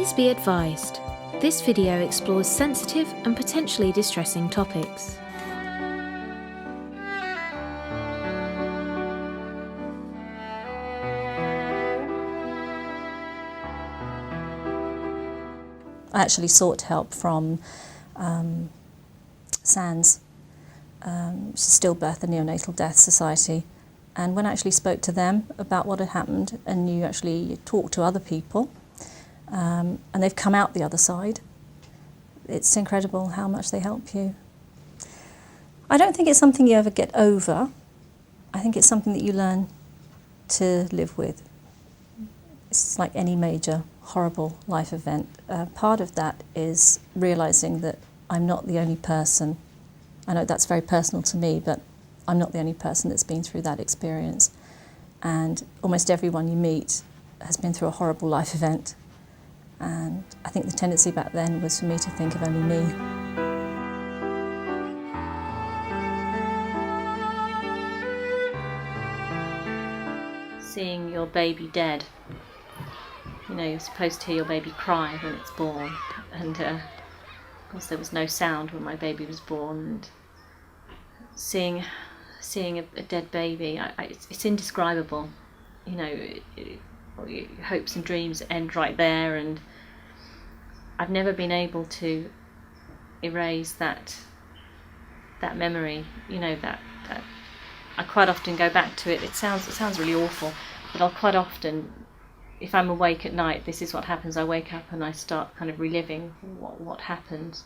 Please be advised, this video explores sensitive and potentially distressing topics. I actually sought help from SANS, which is Stillbirth, the Neonatal Death Society. And when I actually spoke to them about what had happened, and you actually talk to other people, and they've come out the other side, it's incredible how much they help you. I don't think it's something you ever get over. I think it's something that you learn to live with. It's like any major, horrible life event. Part of that is realising that I'm not the only person. I know that's very personal to me, but I'm not the only person that's been through that experience. And almost everyone you meet has been through a horrible life event. And I think the tendency back then was for me to think of only me. Seeing your baby dead. You know, you're supposed to hear your baby cry when it's born, and of course there was no sound when my baby was born. And seeing a dead baby, it's indescribable. You know, your hopes and dreams end right there, and I've never been able to erase that memory. You know, that I quite often go back to it. It sounds really awful, but I'll quite often, if I'm awake at night, this is what happens. I wake up and I start kind of reliving what happened,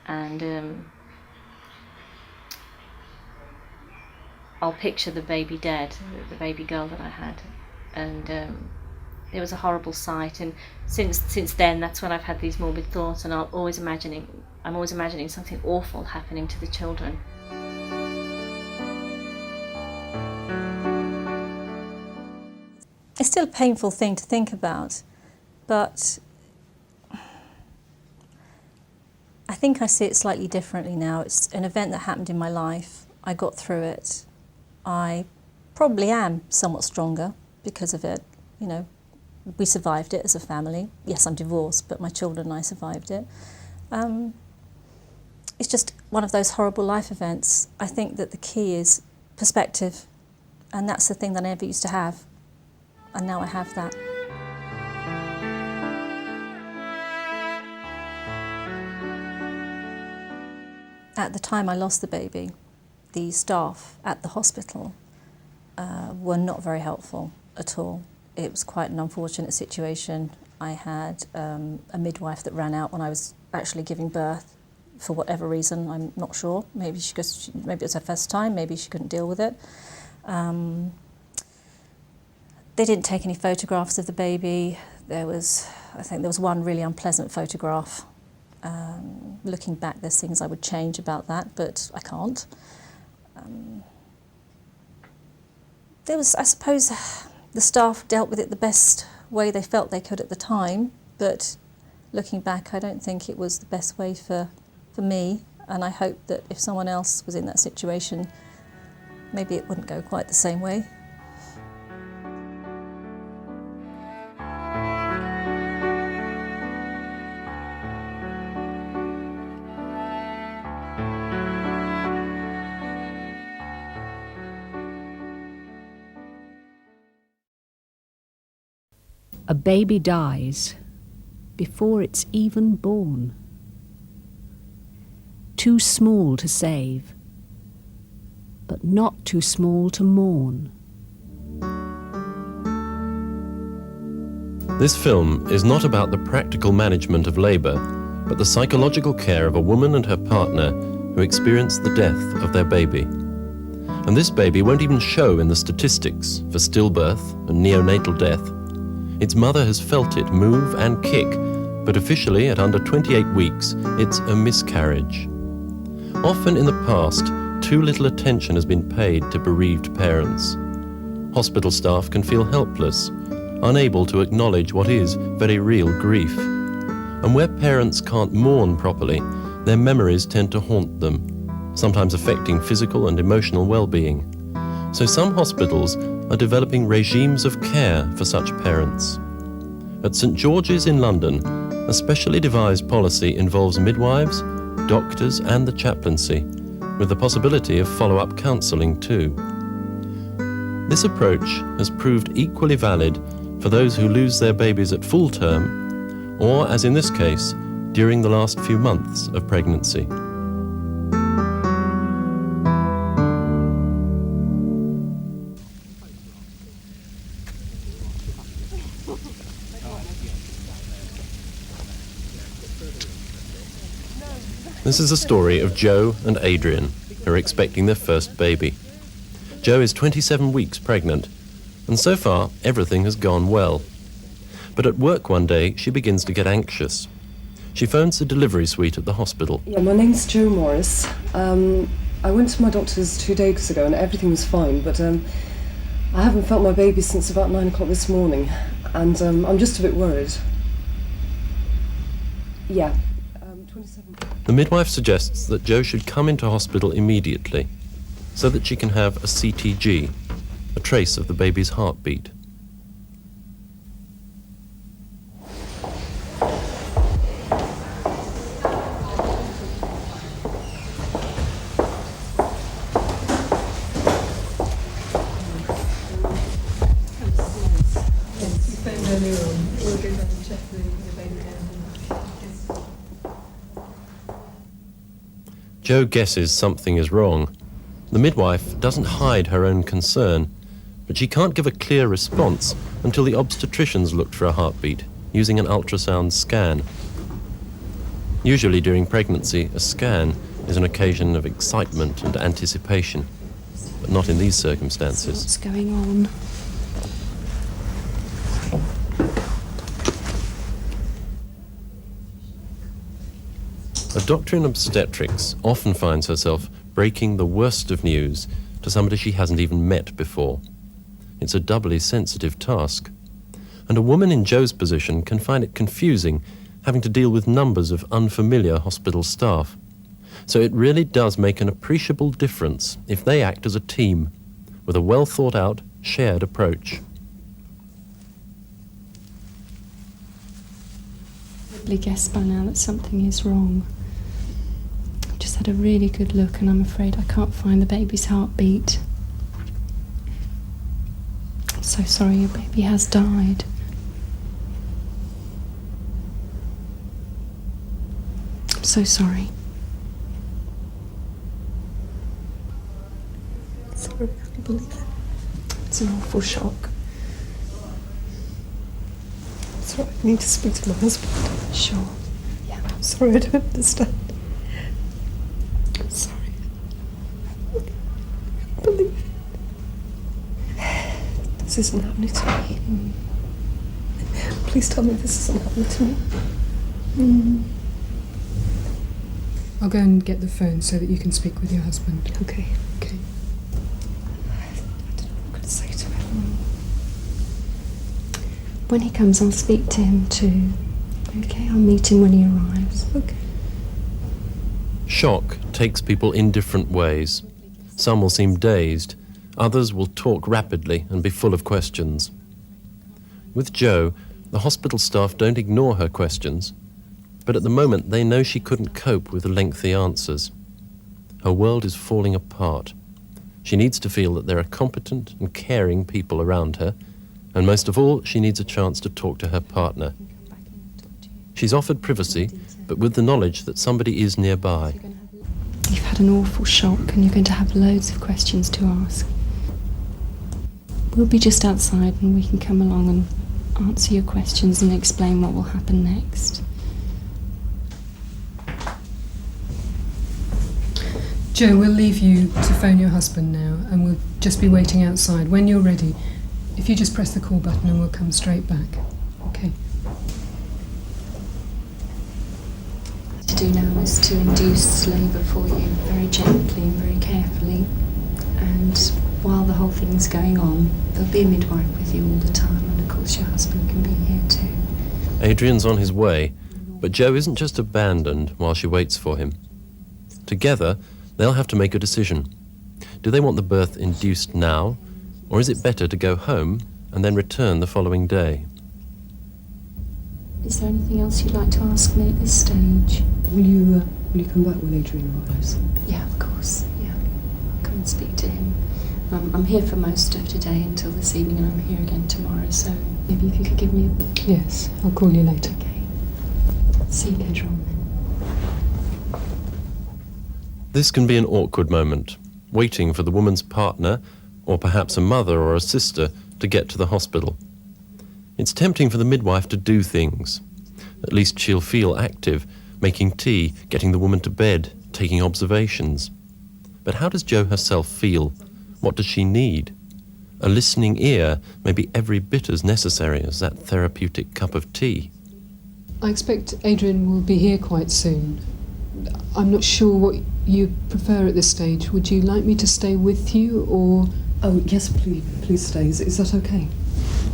and I'll picture the baby dead, the baby girl that I had, and it was a horrible sight. And since then, that's when I've had these morbid thoughts, and I'm always imagining something awful happening to the children. It's still a painful thing to think about, but I think I see it slightly differently now. It's an event that happened in my life. I got through it. I probably am somewhat stronger because of it. You know, we survived it as a family. Yes, I'm divorced, but my children and I survived it. It's just one of those horrible life events. I think that the key is perspective, and that's the thing that I never used to have. And now I have that. At the time I lost the baby, the staff at the hospital were not very helpful at all. It was quite an unfortunate situation. I had a midwife that ran out when I was actually giving birth for whatever reason. I'm not sure. Maybe it was her first time. Maybe she couldn't deal with it. They didn't take any photographs of the baby. I think there was one really unpleasant photograph. Looking back, there's things I would change about that, but I can't. I suppose the staff dealt with it the best way they felt they could at the time, but looking back, I don't think it was the best way for me, and I hope that if someone else was in that situation, maybe it wouldn't go quite the same way. A baby dies before it's even born. Too small to save, but not too small to mourn. This film is not about the practical management of labour, but the psychological care of a woman and her partner who experience the death of their baby. And this baby won't even show in the statistics for stillbirth and neonatal death. Its mother has felt it move and kick, but officially at under 28 weeks, it's a miscarriage. Often in the past, too little attention has been paid to bereaved parents. Hospital staff can feel helpless, unable to acknowledge what is very real grief. And where parents can't mourn properly, their memories tend to haunt them, sometimes affecting physical and emotional well-being. So some hospitals are developing regimes of care for such parents. At St George's in London, a specially devised policy involves midwives, doctors and the chaplaincy, with the possibility of follow-up counselling too. This approach has proved equally valid for those who lose their babies at full term, or, as in this case, during the last few months of pregnancy. This is a story of Joe and Adrian, who are expecting their first baby. Joe is 27 weeks pregnant, and so far everything has gone well. But at work one day, she begins to get anxious. She phones the delivery suite at the hospital. Yeah, my name's Jo Morris. I went to my doctor's 2 days ago and everything was fine, but I haven't felt my baby since about 9 o'clock this morning, and I'm just a bit worried. Yeah, 27. The midwife suggests that Jo should come into hospital immediately so that she can have a CTG, a trace of the baby's heartbeat. Jo guesses something is wrong. The midwife doesn't hide her own concern, but she can't give a clear response until the obstetricians looked for a heartbeat using an ultrasound scan. Usually during pregnancy, a scan is an occasion of excitement and anticipation, but not in these circumstances. What's going on? A doctor in obstetrics often finds herself breaking the worst of news to somebody she hasn't even met before. It's a doubly sensitive task. And a woman in Jo's position can find it confusing having to deal with numbers of unfamiliar hospital staff. So it really does make an appreciable difference if they act as a team with a well-thought-out, shared approach. Probably guessed by now that something is wrong. I've just had a really good look and I'm afraid I can't find the baby's heartbeat. I'm so sorry, your baby has died. I'm so sorry. Sorry, I can't believe it. It's an awful shock. Sorry, I need to speak to my husband. Sure. Yeah, I'm sorry, I don't understand. I'm sorry. I can't believe it. This isn't happening to me. Please tell me this isn't happening to me. I'll go and get the phone so that you can speak with your husband. Okay. Okay. I don't know what I'm going to say to him. When he comes, I'll speak to him too. Okay, I'll meet him when he arrives. Okay. Shock takes people in different ways. Some will seem dazed, others will talk rapidly and be full of questions. With Jo, the hospital staff don't ignore her questions, but at the moment they know she couldn't cope with the lengthy answers. Her world is falling apart. She needs to feel that there are competent and caring people around her, and most of all, she needs a chance to talk to her partner. She's offered privacy, but with the knowledge that somebody is nearby. You've had an awful shock and you're going to have loads of questions to ask. We'll be just outside and we can come along and answer your questions and explain what will happen next. Jo, we'll leave you to phone your husband now and we'll just be waiting outside. When you're ready, if you just press the call button and we'll come straight back. Okay. To do now is to induce labour for you very gently and very carefully, and while the whole thing's going on there'll be a midwife with you all the time, and of course your husband can be here too. Adrian's on his way, but Jo isn't just abandoned while she waits for him. Together, they'll have to make a decision. Do they want the birth induced now, or is it better to go home and then return the following day? Is there anything else you'd like to ask me at this stage? Will you come back when Adrian arrives? Yeah, of course. Yeah, I'll come and speak to him. I'm here for most of today until this evening, and I'm here again tomorrow. So maybe if you could give me a... Yes, I'll call you later. Okay. See you later on then. This can be an awkward moment, waiting for the woman's partner, or perhaps a mother or a sister, to get to the hospital. It's tempting for the midwife to do things. At least she'll feel active, making tea, getting the woman to bed, taking observations. But how does Jo herself feel? What does she need? A listening ear may be every bit as necessary as that therapeutic cup of tea. I expect Adrian will be here quite soon. I'm not sure what you prefer at this stage. Would you like me to stay with you, or... Oh, yes, please stay. Is that okay?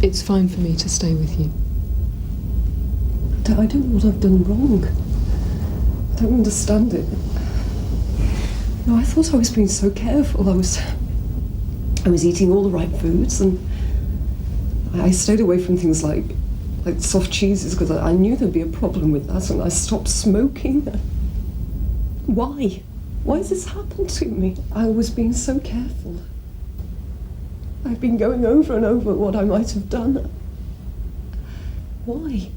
It's fine for me to stay with you. I don't know what I've done wrong. I don't understand it. No, I thought I was being so careful. I was eating all the right foods, and I stayed away from things like soft cheeses because I knew there'd be a problem with that, and I stopped smoking. Why? Why has this happened to me? I was being so careful. I've been going over and over what I might have done. Why?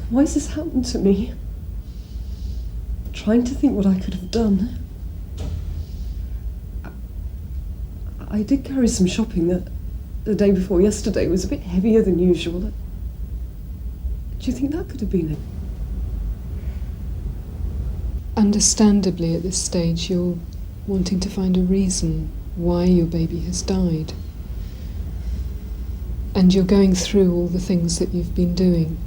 Why has this happened to me? Trying to think what I could have done. I did carry some shopping that the day before yesterday. It was a bit heavier than usual. Do you think that could have been it? Understandably, at this stage, you're wanting to find a reason why your baby has died. And you're going through all the things that you've been doing.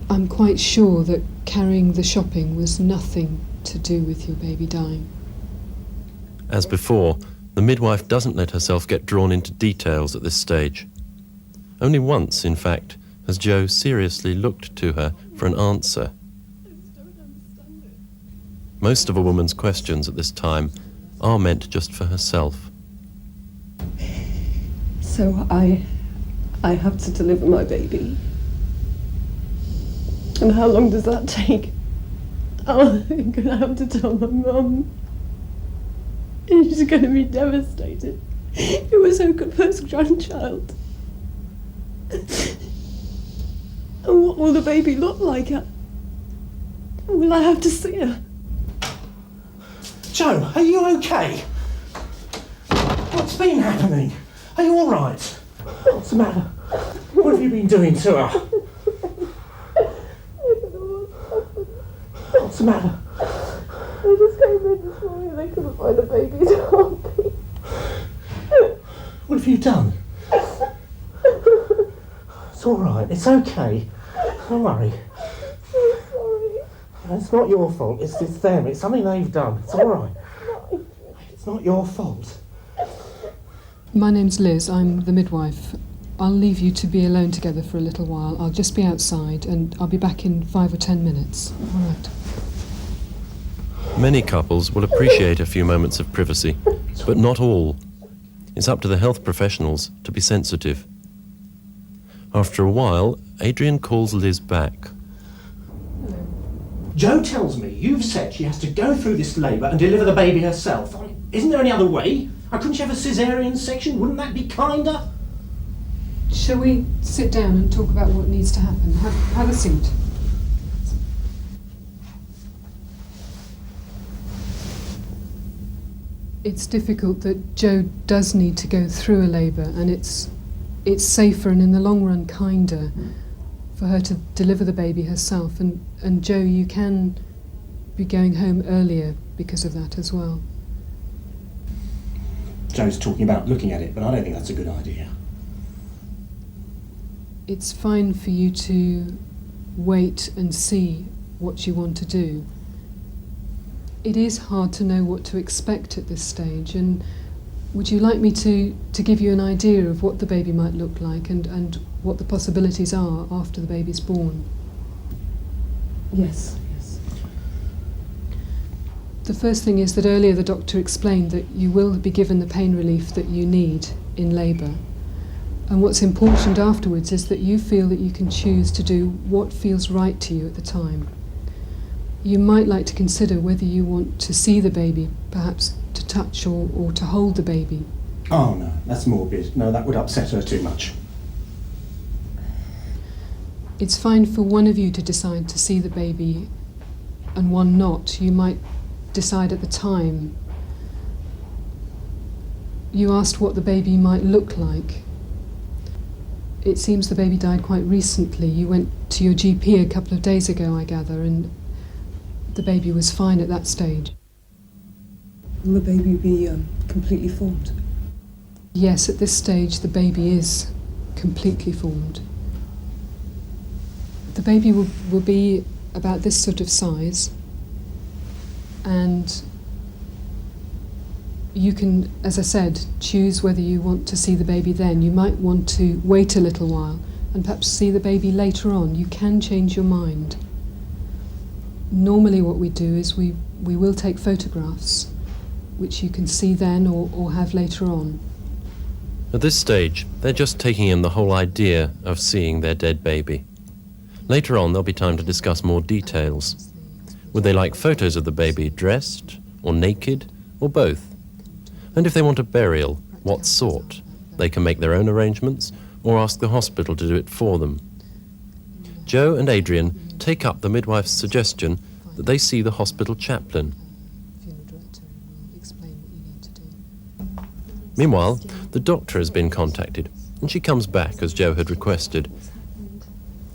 I'm quite sure that carrying the shopping was nothing to do with your baby dying. As before, the midwife doesn't let herself get drawn into details at this stage. Only once, in fact, has Jo seriously looked to her for an answer. Most of a woman's questions at this time are meant just for herself. So I have to deliver my baby. And how long does that take? Oh, I'm going to have to tell my mum. She's going to be devastated. It was her first grandchild. And what will the baby look like? Will I have to see her? Jo, are you okay? What's been happening? Are you all right? What's the matter? What have you been doing to her? What's the matter? I just came in this morning and they couldn't find the baby's heartbeat. What have you done? It's all right. It's okay. Don't worry. I'm sorry. It's not your fault. It's them. It's something they've done. It's all right. It's not your fault. My name's Liz. I'm the midwife. I'll leave you to be alone together for a little while. I'll just be outside and I'll be back in 5 or 10 minutes. All right. Many couples will appreciate a few moments of privacy, but not all. It's up to the health professionals to be sensitive. After a while, Adrian calls Liz back. Jo tells me you've said she has to go through this labour and deliver the baby herself. Isn't there any other way? Couldn't she have a caesarean section? Wouldn't that be kinder? Shall we sit down and talk about what needs to happen? Have a seat. It's difficult that Jo does need to go through a labour, and it's safer and in the long run kinder for her to deliver the baby herself. And Jo, you can be going home earlier because of that as well. Jo's talking about looking at it, but I don't think that's a good idea. It's fine for you to wait and see what you want to do. It is hard to know what to expect at this stage, and would you like me to give you an idea of what the baby might look like and what the possibilities are after the baby's born? Yes. The first thing is that earlier the doctor explained that you will be given the pain relief that you need in labour, And what's important afterwards is that you feel that you can choose to do what feels right to you at the time. You might like to consider whether you want to see the baby, perhaps to touch or to hold the baby. Oh no, that's morbid. No, that would upset her too much. It's fine for one of you to decide to see the baby and one not. You might decide at the time. You asked what the baby might look like. It seems the baby died quite recently. You went to your GP a couple of days ago, I gather, and the baby was fine at that stage. Will the baby be completely formed? Yes, at this stage the baby is completely formed. The baby will be about this sort of size, and you can, as I said, choose whether you want to see the baby then. You might want to wait a little while and perhaps see the baby later on. You can change your mind. Normally what we do is we will take photographs, which you can see then or have later on. At this stage, they're just taking in the whole idea of seeing their dead baby. Later on, there'll be time to discuss more details. Would they like photos of the baby dressed, or naked, or both? And if they want a burial, what sort? They can make their own arrangements, or ask the hospital to do it for them. Joe and Adrian take up the midwife's suggestion that they see the hospital chaplain. Meanwhile, the doctor has been contacted, and she comes back as Joe had requested.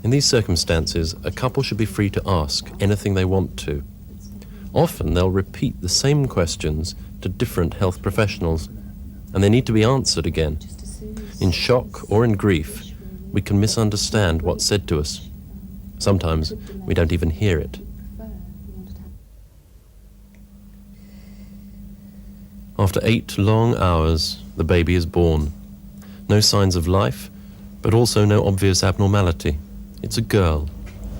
In these circumstances, a couple should be free to ask anything they want to. Often they'll repeat the same questions to different health professionals, and they need to be answered again. In shock or in grief, we can misunderstand what's said to us. Sometimes we don't even hear it. After 8 long hours, the baby is born. No signs of life, but also no obvious abnormality. It's a girl.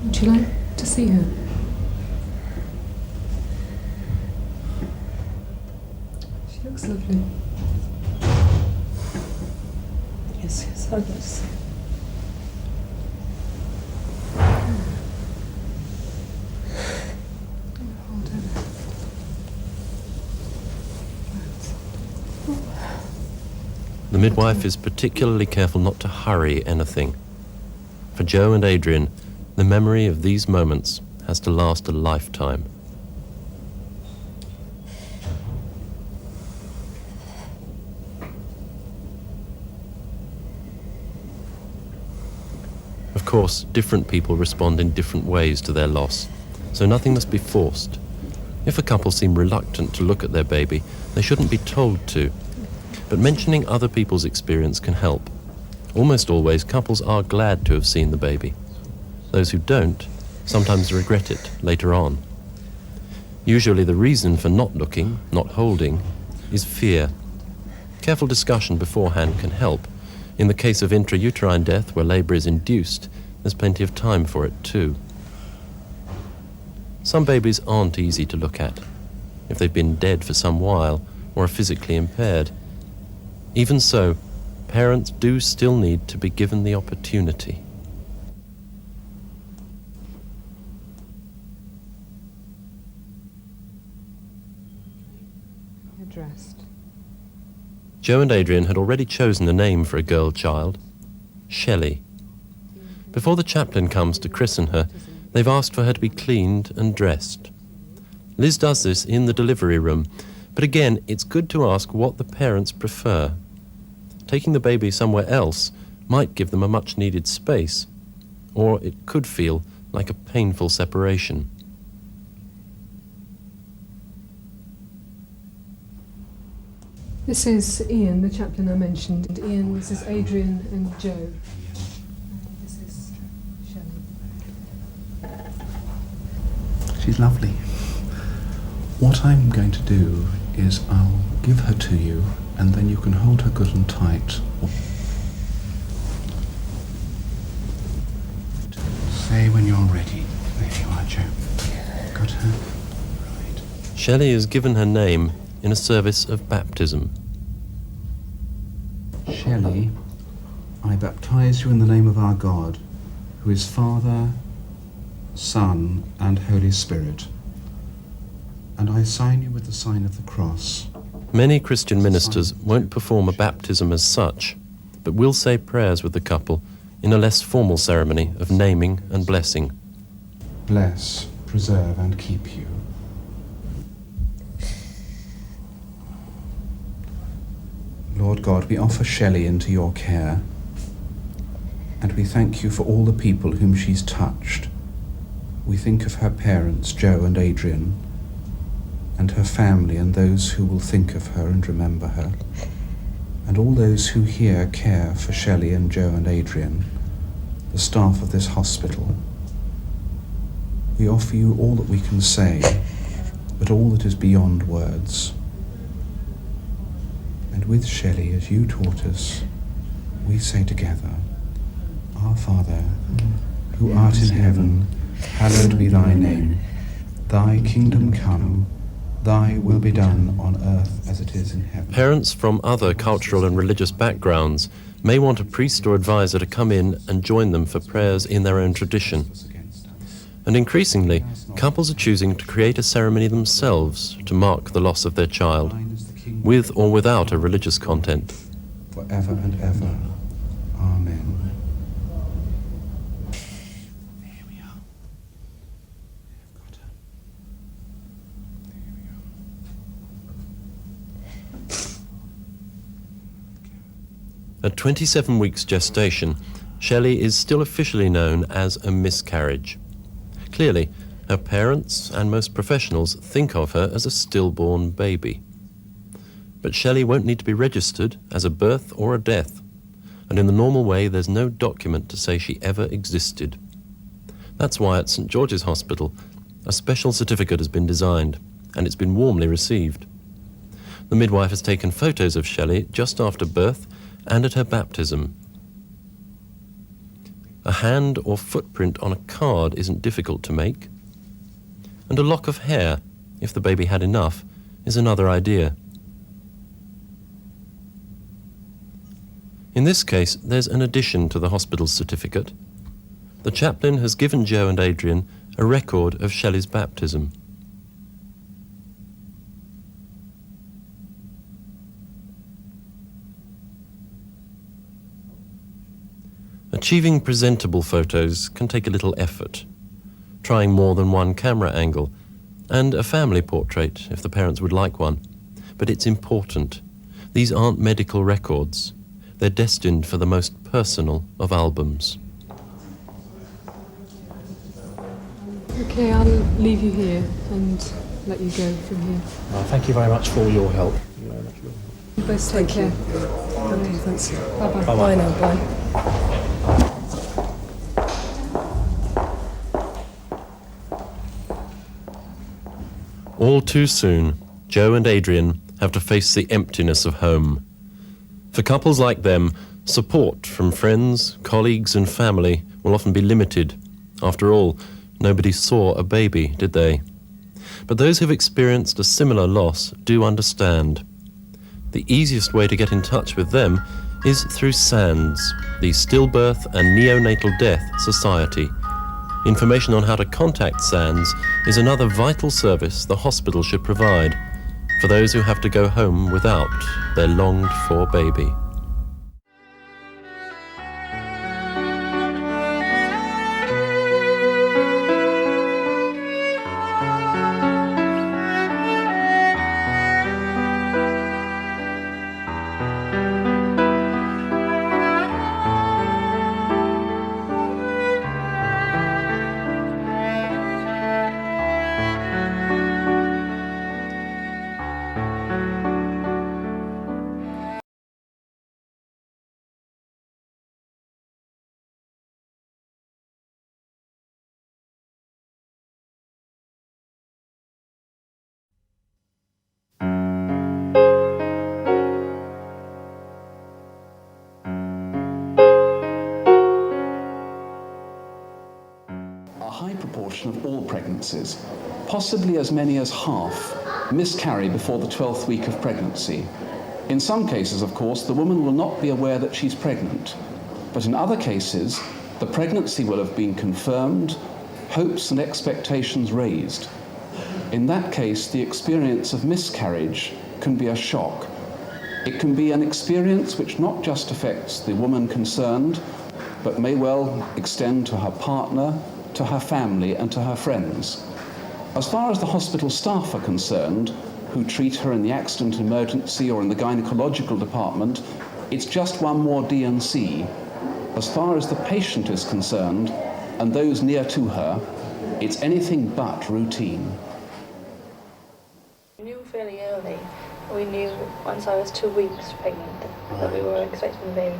Would you like to see her? She looks lovely. Yes, I'd like to see. Hold her. The midwife is particularly careful not to hurry anything. For Joe and Adrian, the memory of these moments has to last a lifetime. Of course, different people respond in different ways to their loss, so nothing must be forced. If a couple seem reluctant to look at their baby, they shouldn't be told to. But mentioning other people's experience can help. Almost always, couples are glad to have seen the baby. Those who don't sometimes regret it later on. Usually the reason for not looking, not holding, is fear. Careful discussion beforehand can help. In the case of intrauterine death where labour is induced, there's plenty of time for it too. Some babies aren't easy to look at, if they've been dead for some while or are physically impaired. Even so, parents do still need to be given the opportunity. You're dressed. Joe and Adrian had already chosen a name for a girl child, Shelley. Before the chaplain comes to christen her, they've asked for her to be cleaned and dressed. Liz does this in the delivery room, but again, it's good to ask what the parents prefer. Taking the baby somewhere else might give them a much-needed space, or it could feel like a painful separation. This is Ian, the chaplain I mentioned. And Ian, this is Adrian and Joe. And this is Shelley. She's lovely. What I'm going to do is I'll give her to you, and then you can hold her good and tight. Say when you're ready. There you are, Joe. Got her? Right. Shelley is given her name in a service of baptism. Shelley, I baptize you in the name of our God, who is Father, Son, and Holy Spirit. And I sign you with the sign of the cross. Many Christian ministers won't perform a baptism as such, but will say prayers with the couple in a less formal ceremony of naming and blessing. Bless, preserve, and keep you. Lord God, we offer Shelley into your care, and we thank you for all the people whom she's touched. We think of her parents, Joe and Adrian, and her family and those who will think of her and remember her, and all those who here care for Shelley and Joe and Adrian, the staff of this hospital. We offer you all that we can say, but all that is beyond words. And with Shelley, as you taught us, we say together, Our Father, who art in heaven, hallowed be thy name. Thy kingdom come, thy will be done on earth as it is in heaven. Parents from other cultural and religious backgrounds may want a priest or advisor to come in and join them for prayers in their own tradition. And increasingly, couples are choosing to create a ceremony themselves to mark the loss of their child, with or without a religious content. Forever and ever. Amen. There we are. I've got her. There we go. At 27 weeks gestation, Shelley is still officially known as a miscarriage. Clearly, her parents and most professionals think of her as a stillborn baby. But Shelley won't need to be registered as a birth or a death, and in the normal way there's no document to say she ever existed. That's why at St George's Hospital a special certificate has been designed, and it's been warmly received. The midwife has taken photos of Shelley just after birth and at her baptism. A hand or footprint on a card isn't difficult to make, and a lock of hair, if the baby had enough, is another idea. In this case, there's an addition to the hospital's certificate. The chaplain has given Joe and Adrian a record of Shelley's baptism. Achieving presentable photos can take a little effort, trying more than one camera angle, and a family portrait if the parents would like one. But it's important. These aren't medical records. They're destined for the most personal of albums. Okay, I'll leave you here and let you go from here. Thank you very much for all your help. You both take care. Okay, thanks. Bye-bye. Bye now, bye. All too soon, Joe and Adrian have to face the emptiness of home. For couples like them, support from friends, colleagues and family will often be limited. After all, nobody saw a baby, did they? But those who've experienced a similar loss do understand. The easiest way to get in touch with them is through SANDS, the Stillbirth and Neonatal Death Society. Information on how to contact SANDS is another vital service the hospital should provide for those who have to go home without their longed-for baby. Of all pregnancies, possibly as many as half, miscarry before the 12th week of pregnancy. In some cases, of course, the woman will not be aware that she's pregnant. But in other cases, the pregnancy will have been confirmed, hopes and expectations raised. In that case, the experience of miscarriage can be a shock. It can be an experience which not just affects the woman concerned, but may well extend to her partner, to her family, and to her friends. As far as the hospital staff are concerned, who treat her in the accident emergency or in the gynecological department, it's just one more D&C. As far as the patient is concerned, and those near to her, it's anything but routine. We knew fairly early. We knew once I was 2 weeks pregnant that we were expecting the baby,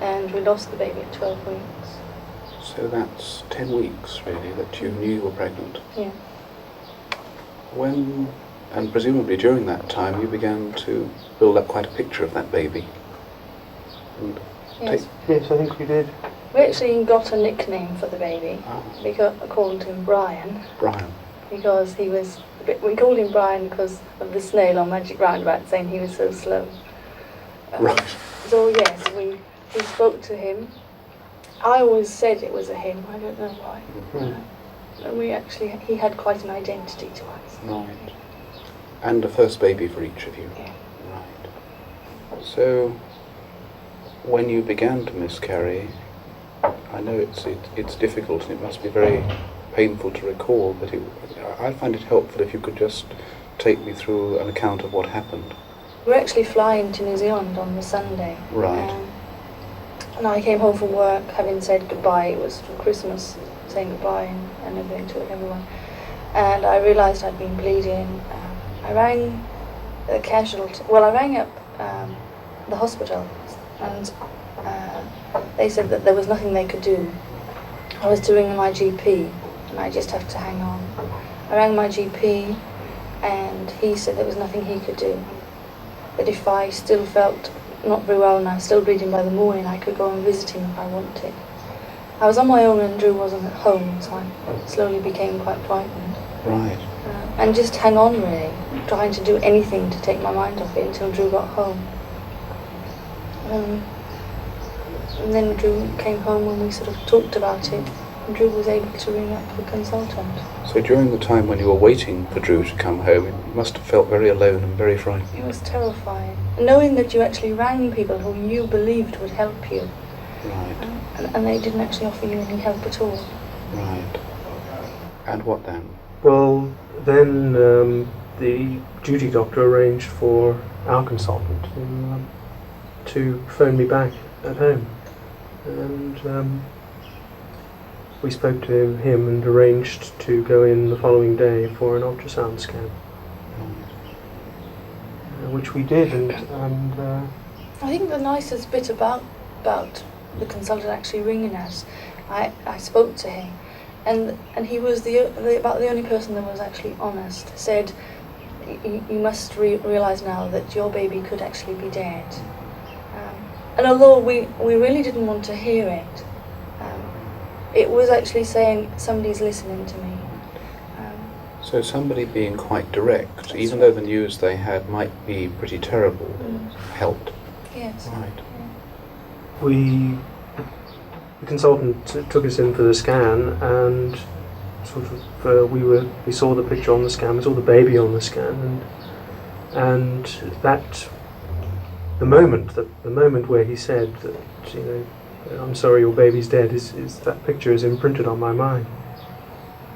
and we lost the baby at 12 weeks. So that's 10 weeks, really, that you knew you were pregnant. Yeah. When, and presumably during that time, you began to build up quite a picture of that baby. And Yes. Yes, I think we did. We actually got a nickname for the baby. Because I called him Brian. Brian. Because he was, we called him Brian because of the snail on Magic Roundabout saying he was so slow. Right. So yes, we spoke to him. I always said it was a him, I don't know why. And he had quite an identity to us. Right. And a first baby for each of you. Yeah. Right. So, when you began to miscarry, I know it's difficult and it must be very painful to recall, but I find it helpful if you could just take me through an account of what happened. We were actually flying to New Zealand on the Sunday. Right. And I came home from work having said goodbye. It was for Christmas, saying goodbye and everything to everyone. And I realised I'd been bleeding. I rang the casualty. Well, I rang up the hospital, and they said that there was nothing they could do. I was to ring my GP, and I just have to hang on. I rang my GP, and he said there was nothing he could do. That if I still felt not very well and I was still bleeding by the morning, I could go and visit him if I wanted. I was on my own and Drew wasn't at home, so I slowly became quite frightened. Right. And just hang on, really, trying to do anything to take my mind off it until Drew got home. And then Drew came home and we sort of talked about it, and Drew was able to ring up a consultant. So during the time when you were waiting for Drew to come home, you must have felt very alone and very frightened. It was terrifying. Knowing that you actually rang people who you believed would help you. Right. And they didn't actually offer you any help at all. Right. And what then? Well, then the duty doctor arranged for our consultant to phone me back at home. And we spoke to him and arranged to go in the following day for an ultrasound scan. Which we did, and I think the nicest bit about the consultant actually ringing us, I spoke to him, and he was about the only person that was actually honest. Said, you must realise now that your baby could actually be dead. And although we really didn't want to hear it, it was actually saying somebody's listening to me. So somebody being quite direct, even though the news they had might be pretty terrible, helped. Yes. Right. The consultant took us in for the scan, and sort of we saw the picture on the scan, we saw the baby on the scan, and that the moment where he said that, I'm sorry, your baby's dead, is that picture is imprinted on my mind.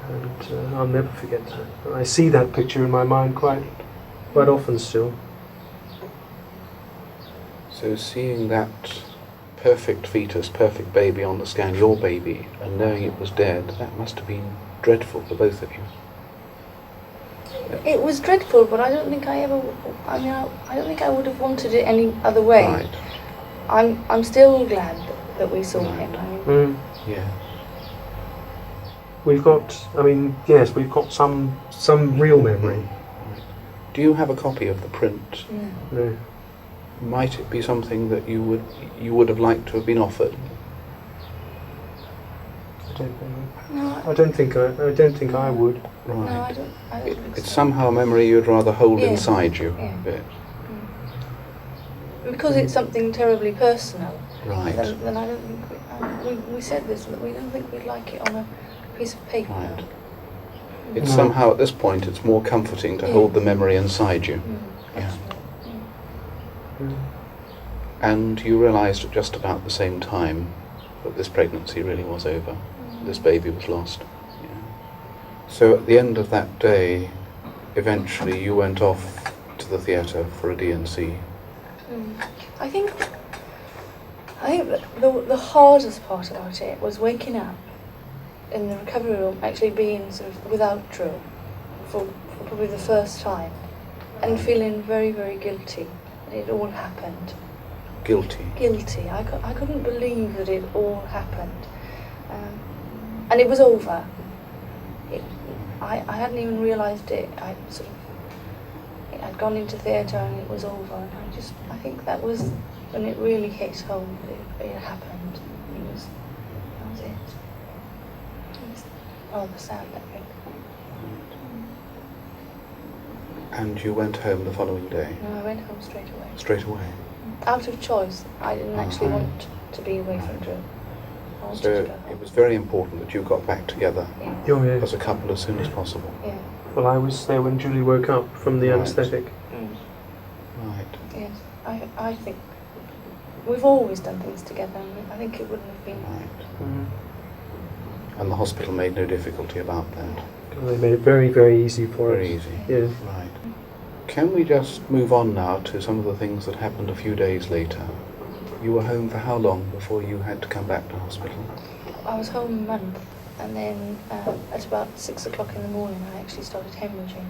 And I'll never forget that. I see that picture in my mind quite often still. So seeing that perfect fetus, perfect baby on the scan, your baby, and knowing it was dead, that must have been dreadful for both of you. It was dreadful, but I don't think I don't think I would have wanted it any other way. Right. I'm still glad that we saw him. Yeah. We've got some real memory. Do you have a copy of the print? No. Might it be something that you would have liked to have been offered? I don't think I would. Right. No, I don't think It's so. somehow a memory you'd rather hold Yeah. inside you. Yeah. Because it's something terribly personal. Right. Then I don't think We said this, that we don't think we'd like it on a piece of paper. Right. It's somehow at this point it's more comforting to hold the memory inside you. Yeah. And you realised at just about the same time that this pregnancy really was over. This baby was lost. Yeah. So at the end of that day, eventually you went off to the theatre for a D&C. I think that the hardest part about it was waking up in the recovery room, actually being sort of without Drew for probably the first time, and feeling very, very guilty that it all happened. Guilty? Guilty. I couldn't believe that it all happened. And it was over. I hadn't even realised it. I'd gone into theatre and it was over. And I think that was when it really hit home that it happened. That was it. It was rather sad, I think. And you went home the following day? No, I went home straight away. Straight away? Out of choice. I didn't actually want to be away from Drew. So it was very important that you got back together as a couple as soon as possible. Yeah. Well, I was there when Julie woke up from the anaesthetic. Right. Yes, I think we've always done things together, and I think it wouldn't have been. Right. And the hospital made no difficulty about that. They made it very, very easy for us. Very easy. Yeah. Right. Can we just move on now to some of the things that happened a few days later? You were home for how long before you had to come back to hospital? I was home a month, and then at about 6 o'clock in the morning I actually started hemorrhaging.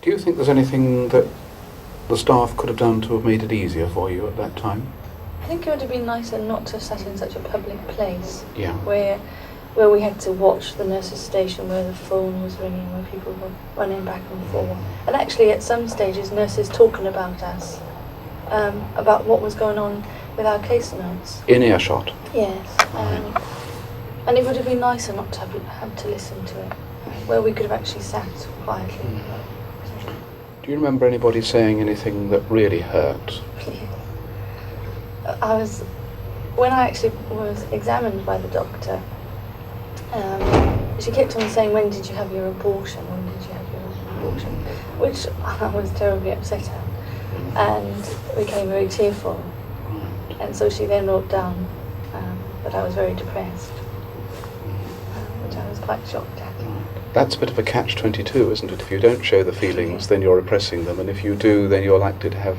Do you think there's anything that the staff could have done to have made it easier for you at that time? I think it would have been nicer not to have sat in such a public place. Yeah. Where we had to watch the nurse's station, where the phone was ringing, where people were running back and forth. And actually at some stages nurses talking about us, about what was going on with our case notes. In earshot? Yes. And it would have been nicer not to have had to listen to it, where we could have actually sat quietly. Do you remember anybody saying anything that really hurt? When I actually was examined by the doctor, she kept on saying, "When did you have your abortion? When did you have your abortion?" Which I was terribly upset at, and became very tearful. And so she then wrote down that I was very depressed, which I was quite shocked at. That's a bit of a catch-22, isn't it? If you don't show the feelings, then you're repressing them, and if you do, then you're likely to have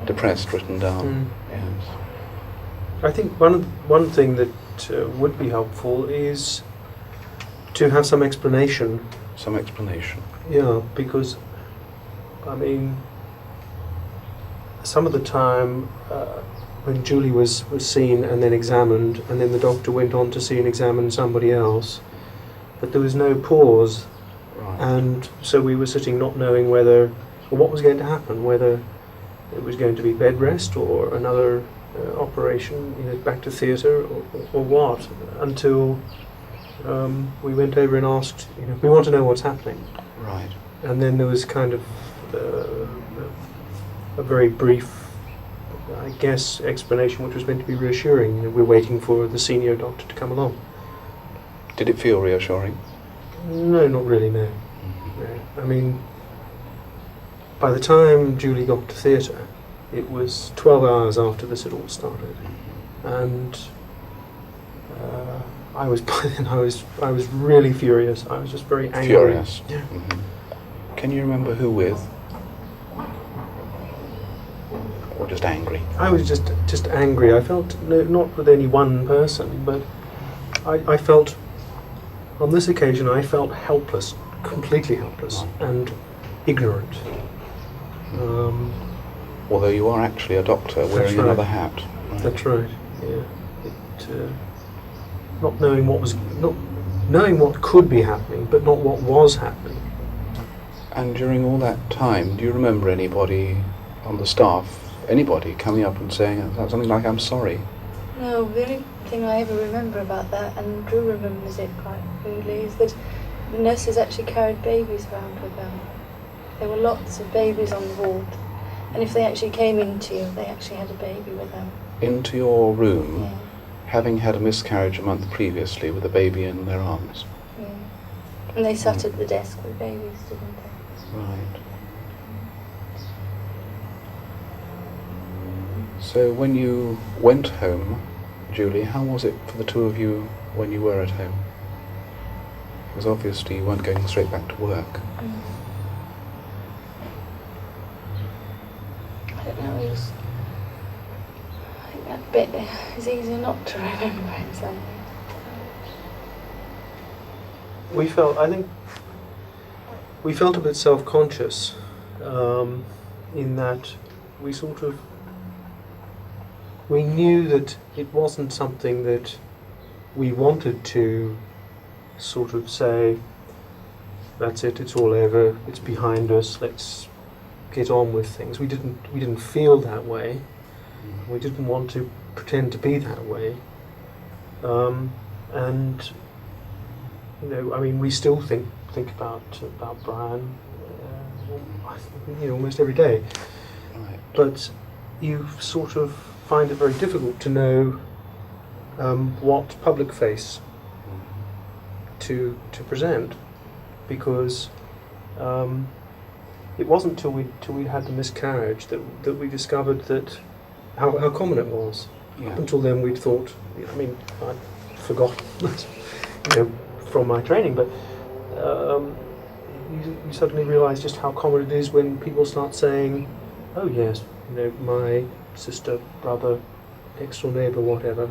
depressed written down. Yes. I think one thing that would be helpful is to have some explanation. Some explanation. Yeah, because, I mean, some of the time when Julie was seen and then examined, and then the doctor went on to see and examine somebody else, but there was no pause. Right. And so we were sitting not knowing whether, or what was going to happen, whether it was going to be bed rest or another operation, back to theatre or what, until we went over and asked, we want to know what's happening. Right. And then there was kind of a very brief, I guess, explanation which was meant to be reassuring. We're waiting for the senior doctor to come along. Did it feel reassuring? No, not really, no. No. I mean, by the time Julie got to theatre, it was 12 hours after this had all started, and I was by then I was really furious. I was just very angry. Furious. Yeah. Mm-hmm. Can you remember who with? Or just angry? I was just angry. I felt not with any one person, but I felt on this occasion I felt helpless, completely helpless, and ignorant. Although you are actually a doctor wearing another hat. Right. That's right. Yeah. Not knowing knowing what could be happening, but not what was happening. And during all that time, do you remember anybody on the staff, anybody coming up and saying something like, "I'm sorry"? No, the only thing I ever remember about that, and Drew remembers it quite vividly, is that the nurses actually carried babies around with them. There were lots of babies on the ward, and if they actually came into you, they actually had a baby with them. Into your room? Yeah. having had a miscarriage a month previously with a baby in their arms. Yeah. And they sat at the desk with babies, didn't they? Right. So when you went home, Julie, how was it for the two of you when you were at home? Because obviously you weren't going straight back to work. I don't know, I think that bit is easier not to remember in some ways. We felt a bit self-conscious in that we knew that it wasn't something that we wanted to sort of say, that's it, it's all over, it's behind us, let's get on with things. We didn't feel that way. We didn't want to pretend to be that way. And you know, I mean, we still think about Brian, almost every day. Right. But you sort of find it very difficult to know what public face to present, because it wasn't till we had the miscarriage that we discovered that how common it was. Yeah. Up until then, we'd thought. I mean, I'd forgotten, from my training, but you suddenly realise just how common it is when people start saying, "Oh yes, my sister, brother, next door neighbour, whatever,"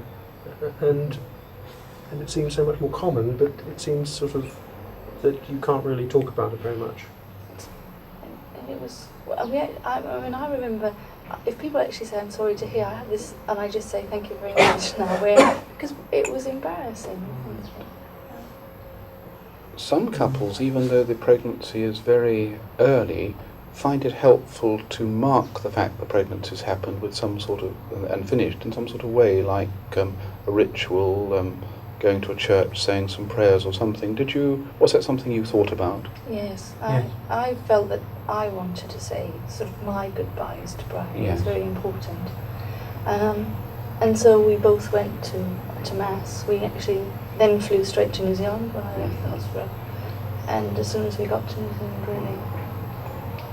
and it seems so much more common, but it seems sort of that you can't really talk about it very much. And it was, I remember, if people actually say, "I'm sorry to hear," I have this, and I just say, "Thank you very much" now, because it was embarrassing. Some couples, even though the pregnancy is very early, find it helpful to mark the fact the pregnancy's happened with some sort of, and finished in some sort of way, like a ritual, going to a church, saying some prayers or something. Was that something you thought about? Yes, Yes. I felt that I wanted to say sort of my goodbyes to Brian. Yes. It was very important. And so we both went to Mass. We actually then flew straight to New Zealand when I left the hospital. And as soon as we got to New Zealand, really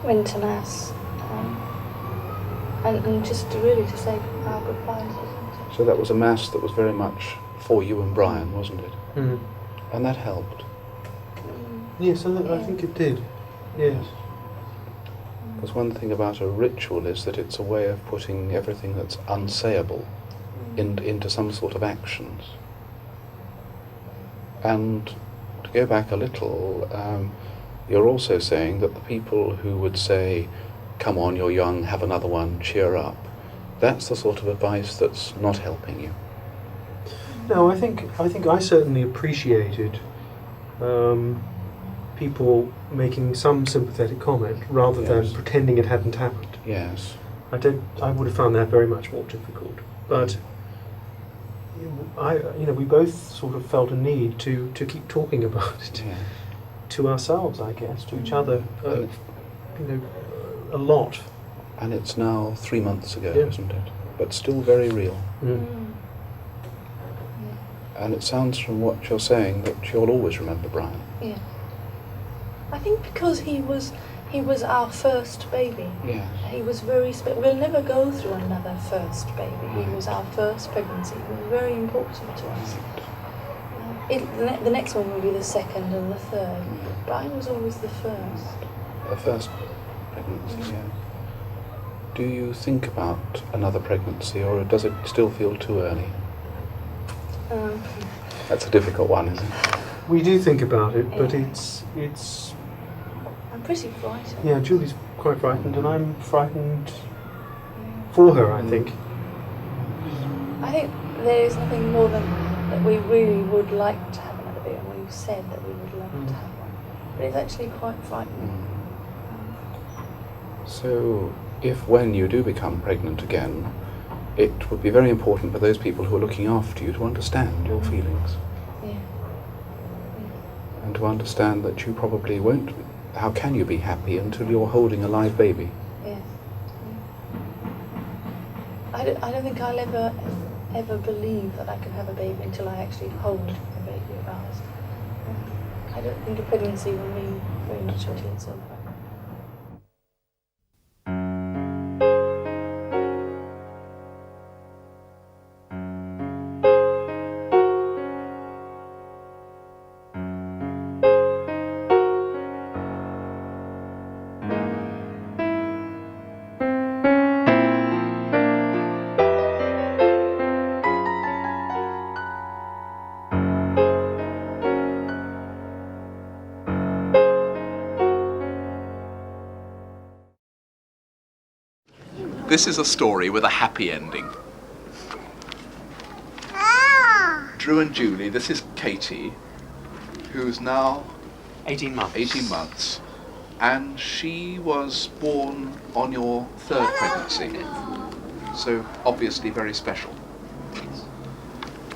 went to Mass. And just to say our goodbyes. So that was a Mass that was very much for you and Brian, wasn't it? Mm. And that helped. Yes, I think it did. Yes. Because one thing about a ritual is that it's a way of putting everything that's unsayable into some sort of actions. And to go back a little, you're also saying that the people who would say, "Come on, you're young, have another one, cheer up," that's the sort of advice that's not helping you. No, I think I certainly appreciated people making some sympathetic comment rather than pretending it hadn't happened. Yes. I would have found that very much more difficult. But we both sort of felt a need to keep talking about it to ourselves, I guess, to each other, a lot. And it's now 3 months ago, Yeah. isn't it? But still very real. Mm. And it sounds from what you're saying that you'll always remember Brian. Yeah. I think because he was our first baby. Yeah. He was very we'll never go through another first baby. He was our first pregnancy. It was very important to us. The next one will be the second and the third. Brian was always the first. The first pregnancy, yeah. Do you think about another pregnancy, or does it still feel too early? That's a difficult one, isn't it? We do think about it, but Yeah. it's. I'm pretty frightened. Yeah, Julie's quite frightened, and I'm frightened for her, I think. I think there is nothing more than that we really would like to have another baby, and we've said that we would love to have one. But it's actually quite frightening. So, when you do become pregnant again, it would be very important for those people who are looking after you to understand your feelings. Yeah. And to understand that you probably won't. How can you be happy until you're holding a live baby? Yeah. I don't think I'll ever ever believe that I can have a baby until I actually hold a baby at last. I don't think a pregnancy will mean very much until it's over. This is a story with a happy ending. Drew and Julie, this is Katie, who's now 18 months. 18 months, and she was born on your third pregnancy, so obviously very special.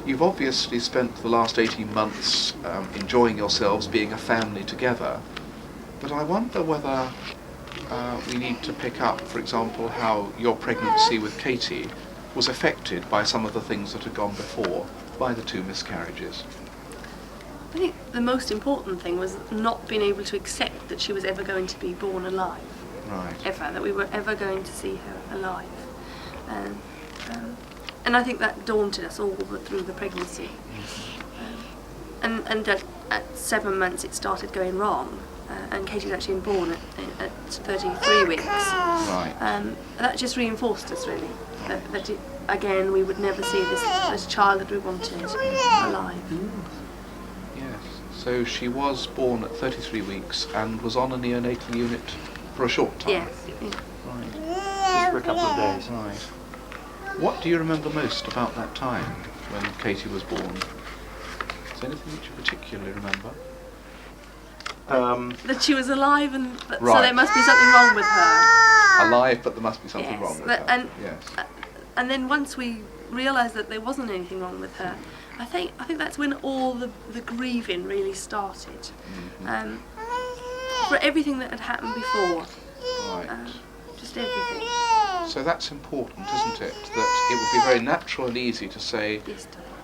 You've obviously spent the last 18 months enjoying yourselves, being a family together, but I wonder whether we need to pick up, for example, how your pregnancy with Katie was affected by some of the things that had gone before, by the 2 miscarriages. I think the most important thing was not being able to accept that she was ever going to be born alive. Right. Ever, that we were ever going to see her alive. And I think that daunted us all through the pregnancy. And at 7 months it started going wrong. And Katie was actually born at 33 weeks. Right. That just reinforced us, really. That again, we would never see this child that we wanted alive. Yes. So she was born at 33 weeks and was on a neonatal unit for a short time. Yes. Yeah. Right. Just for a couple of days. Right. What do you remember most about that time when Katie was born? Is there anything that you particularly remember? That she was alive, and Right. so there must be something wrong with her. Alive, but there must be something Yes, wrong with but- her. Yes. And then once we realised that there wasn't anything wrong with her, I think that's when all the grieving really started. For everything that had happened before. Right. Just everything. So that's important, isn't it? That it would be very natural and easy to say,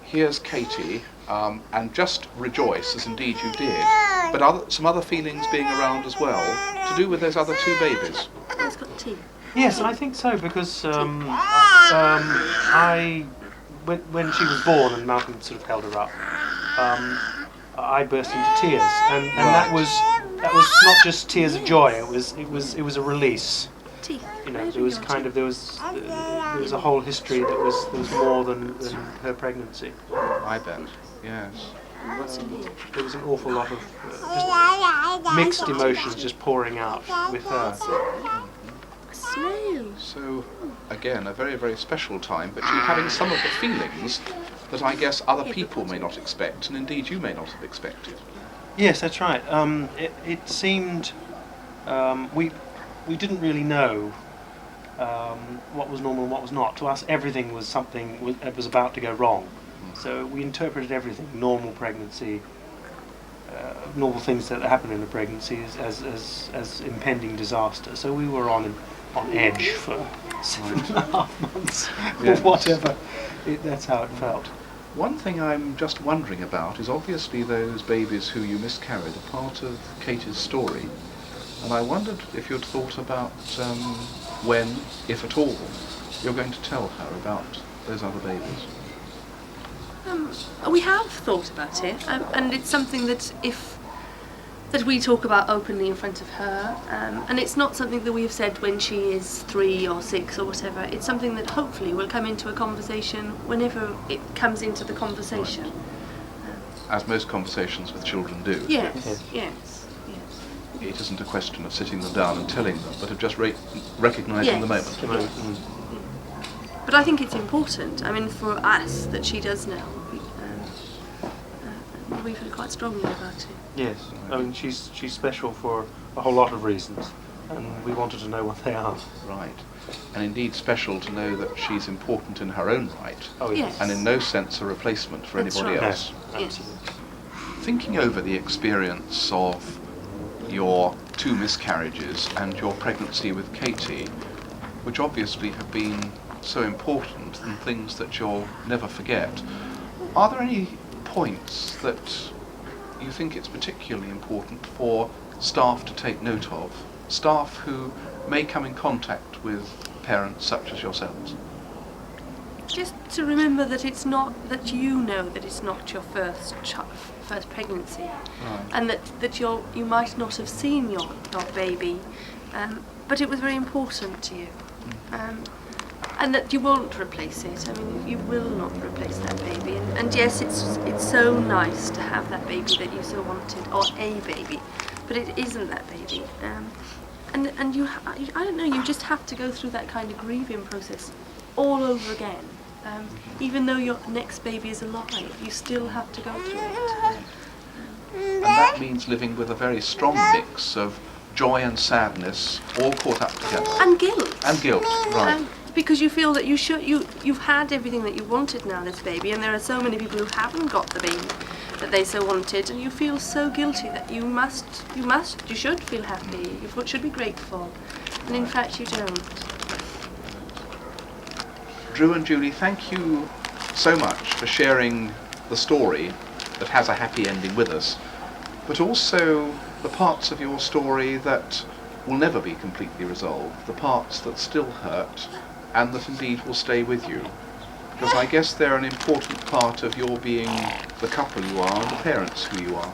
here's Katie, and just rejoice, as indeed you did, but some other feelings being around as well, to do with those other 2 babies. It's got tea. Yes, I think so, because when she was born and Malcolm sort of held her up, I burst into tears, and that was not just tears of joy. It was a release. Tea. You know, there was a whole history that was more than her pregnancy. I bet. Yes. There was an awful lot of just mixed emotions just pouring out with her. So, again, a very, very special time, but you're having some of the feelings that I guess other people may not expect, and indeed you may not have expected. Yes, that's right. It seemed we didn't really know what was normal and what was not. To us, everything was something that was about to go wrong. So we interpreted everything, normal pregnancy, normal things that happen in a pregnancy, as impending disaster. So we were on edge for 7.5 months, or whatever. That's how it felt. One thing I'm just wondering about is obviously those babies who you miscarried are part of Katie's story, and I wondered if you'd thought about when, if at all, you're going to tell her about those other babies. We have thought about it, and it's something that we talk about openly in front of her, and it's not something that we've said when she is 3 or 6 or whatever. It's something that hopefully will come into a conversation whenever it comes into the conversation. Right. As most conversations with children do. Yes. It isn't a question of sitting them down and telling them, but of just recognising the moment. Yes. But I think it's important, I mean, for us, that she does know. We feel quite strongly about it. Yes, I mean, she's special for a whole lot of reasons, and we wanted to know what they are. Right. And indeed special to know that she's important in her own right. Oh, yes. And in no sense a replacement for That's anybody right. else. No, absolutely. Thinking over the experience of your 2 miscarriages and your pregnancy with Katie, which obviously have been so important and things that you'll never forget. Are there any points that you think it's particularly important for staff to take note of? Staff who may come in contact with parents such as yourselves? Just to remember that it's not, that you know that it's not your first pregnancy, Right. and that you might not have seen your baby, but it was very important to you, and that you won't replace it. I mean, you will not replace that baby. And yes, it's so nice to have that baby that you so wanted, or a baby, but it isn't that baby. And I don't know, you just have to go through that kind of grieving process all over again. Even though your next baby is alive, you still have to go through it. And that means living with a very strong mix of joy and sadness all caught up together. And guilt. And guilt, right. Because you feel that you've had everything that you wanted now, this baby, and there are so many people who haven't got the baby that they so wanted, and you feel so guilty that you should feel happy, you should be grateful, and in fact you don't. Drew and Julie, thank you so much for sharing the story that has a happy ending with us, but also the parts of your story that will never be completely resolved, the parts that still hurt and that indeed will stay with you. Because I guess they're an important part of your being the couple you are and the parents who you are.